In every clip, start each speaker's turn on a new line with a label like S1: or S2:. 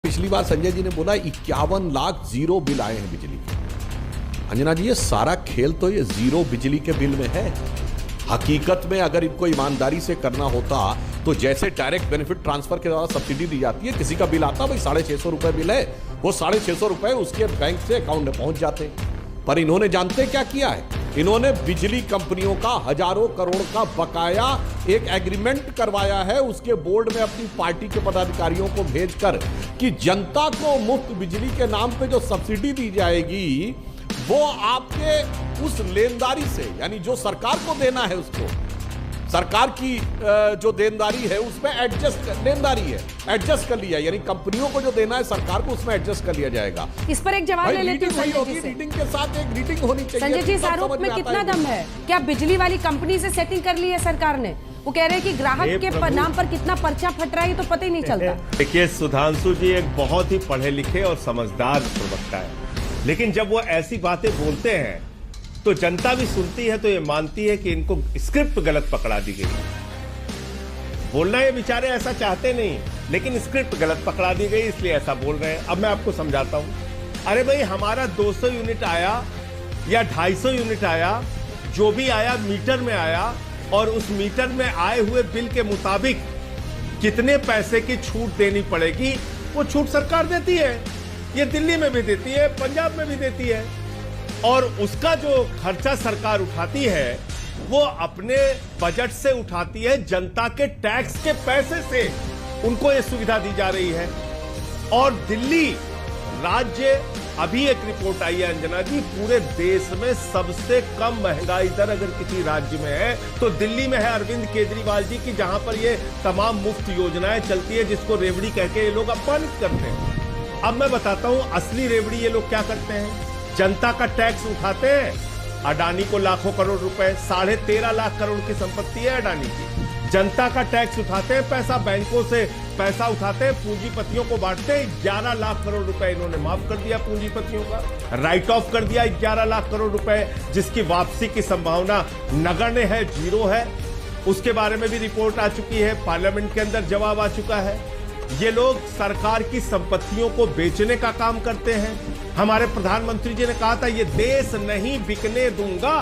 S1: पिछली बार संजय जी ने बोला 51 लाख जीरो बिल आए हैं बिजली के। अंजना जी, ये सारा खेल तो ये जीरो बिजली के बिल में है। हकीकत में अगर इनको ईमानदारी से करना होता तो जैसे डायरेक्ट बेनिफिट ट्रांसफर के द्वारा सब्सिडी दी जाती है, किसी का बिल आता भाई 650 रुपए बिल है, वो 650 रुपए उसके बैंक से अकाउंट में पहुंच जाते। पर इन्होंने जानते क्या किया है? इन्होंने बिजली कंपनियों का हजारों करोड़ का बकाया एक एग्रीमेंट करवाया है उसके बोर्ड में अपनी पार्टी के पदाधिकारियों को भेजकर कि जनता को मुफ्त बिजली के नाम पे जो सब्सिडी दी जाएगी वो आपके उस लेनदारी से, यानी जो सरकार को देना है उसको, सरकार की जो देनदारी है उसमें लेनदारी है एडजस्ट कर लिया, यानी कंपनियों को जो देना है सरकार को उसमें एडजस्ट कर लिया जाएगा।
S2: इस पर एक जवाब ले लेती हूं संजय जी से।
S1: रीडिंग के साथ एक रीडिंग होनी चाहिए।
S2: संजय जी, इस आरोप में कितना दम है? क्या बिजली वाली कंपनी से सेटिंग कर ली है सरकार ने? वो कह रहे हैं कि ग्राहक के नाम पर कितना पर्चा फट रहा है, ये तो पता ही नहीं चलता।
S3: देखिए, सुधांशु जी एक बहुत ही पढ़े लिखे और समझदार प्रवक्ता है, लेकिन जब वो ऐसी बातें बोलते हैं तो जनता भी सुनती है तो ये मानती है कि इनको स्क्रिप्ट गलत पकड़ा दी गई। बोलना ये बेचारे ऐसा चाहते नहीं, लेकिन स्क्रिप्ट गलत पकड़ा दी गई इसलिए ऐसा बोल रहे हैं। अब मैं आपको समझाता हूं। अरे भाई, हमारा 200 यूनिट आया या 250 यूनिट आया, जो भी आया मीटर में आया, और उस मीटर में आए हुए बिल के मुताबिक कितने पैसे की छूट देनी पड़ेगी वो छूट सरकार देती है। ये दिल्ली में भी देती है, पंजाब में भी देती है, और उसका जो खर्चा सरकार उठाती है वो अपने बजट से उठाती है, जनता के टैक्स के पैसे से उनको ये सुविधा दी जा रही है। और दिल्ली राज्य, अभी एक रिपोर्ट आई है अंजना जी, पूरे देश में सबसे कम महंगाई दर अगर किसी राज्य में है तो दिल्ली में है अरविंद केजरीवाल जी की, जहां पर ये तमाम मुफ्त योजनाएं चलती है जिसको रेवड़ी कह के ये लोग अपमानित करते हैं। अब मैं बताता हूं असली रेवड़ी ये लोग क्या करते हैं। जनता का टैक्स उठाते हैं, अडानी को लाखों करोड़ रुपए, 13.5 लाख करोड़ की संपत्ति है अडानी की। जनता का टैक्स उठाते हैं, पैसा बैंकों से पैसा उठाते हैं, पूंजीपतियों को बांटते हैं। 11 लाख करोड़ रुपए इन्होंने माफ कर दिया पूंजीपतियों का, राइट ऑफ कर दिया 11 लाख करोड़ रुपए, जिसकी वापसी की संभावना नगण्य है, जीरो है। उसके बारे में भी रिपोर्ट आ चुकी है, पार्लियामेंट के अंदर जवाब आ चुका है। ये लोग सरकार की संपत्तियों को बेचने का काम करते हैं। हमारे प्रधानमंत्री जी ने कहा था ये देश नहीं बिकने दूंगा,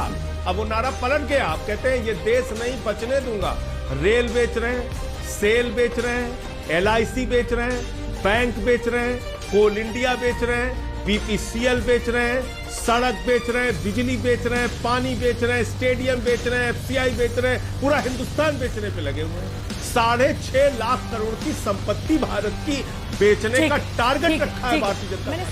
S3: अब वो नारा पलट गया। आप कहते हैं ये देश नहीं बचने दूंगा। रेल बेच रहे हैं, सेल बेच रहे हैं, LIC बेच रहे हैं, बैंक बेच रहे हैं, कोल इंडिया बेच रहे हैं, BPCL बेच रहे हैं, सड़क बेच रहे हैं, बिजली बेच रहे हैं, पानी बेच रहे हैं, स्टेडियम बेच रहे हैं, FCI बेच रहे हैं, पूरा हिंदुस्तान बेचने पे लगे हुए हैं। 6.5 लाख करोड़ की संपत्ति भारत की बेचने का टारगेट रखा है भारतीय जनता पार्टी।